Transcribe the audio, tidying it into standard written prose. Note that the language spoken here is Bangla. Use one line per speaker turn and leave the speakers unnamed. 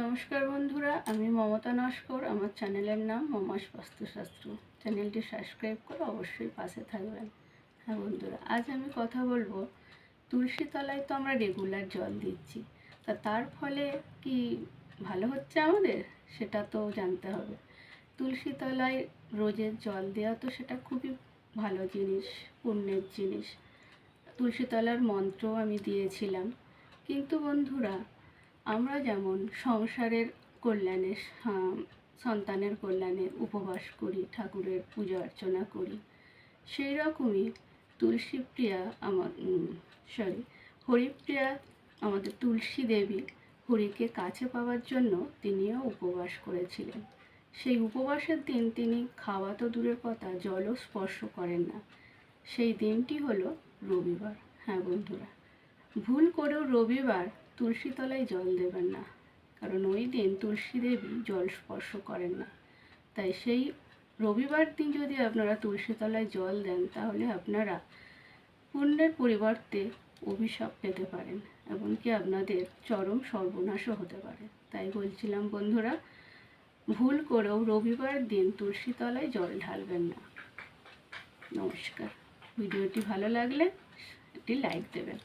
নমস্কার বন্ধুরা, আমি মমতা নস্কর। আমার চ্যানেলের নাম মমাস বাস্তুশাস্ত্র। চ্যানেলটি সাবস্ক্রাইব করে অবশ্যই পাশে থাকবেন। হ্যাঁ বন্ধুরা, আজ আমি কথা বলবো তুলসী তলায় তো আমরা রেগুলার জল দিচ্ছি, তার ফলে কি ভালো হচ্ছে আমাদের, সেটা তো জানতে হবে। তুলসী তলায় রোজের জল দেওয়া তো সেটা খুবই ভালো জিনিস, পুণ্যের জিনিস। তুলসী তলার মন্ত্র আমি দিয়েছিলাম, কিন্তু বন্ধুরা আমরা যেমন সংসারের কল্যাণে, সন্তানের কল্যাণে উপবাস করি, ঠাকুরের পূজা অর্চনা করি, সেই রকমই তুলসীপ্রিয়া হরিপ্রিয়া আমাদের তুলসী দেবী হরিকে কাছে পাওয়ার জন্য তিনিও উপবাস করেছিলেন। সেই উপবাসের দিন তিনি খাওয়া তো দূরের কথা, জলও স্পর্শ করেন না। সেই দিনটি হলো রবিবার। হ্যাঁ বন্ধুরা, ভুল করেও রবিবার তুলসী তলায় জল দেবেন না, কারণ ওই দিন তুলসী দেবী জল স্পর্শ করেন না। তাই সেই রবিবার দিন যদি আপনারা তুলসী তলায় জল দেন, তাহলে আপনারা পুণ্যের পরিবর্তে অভিশাপ পেতে পারেন, এমনকি আপনাদের চরম সর্বনাশও হতে পারে। তাই বলছিলাম বন্ধুরা, ভুল করেও রবিবার দিন তুলসী তলায় জল ঢালবেন না। নমস্কার। ভিডিওটি ভালো লাগলে একটি লাইক দেবেন।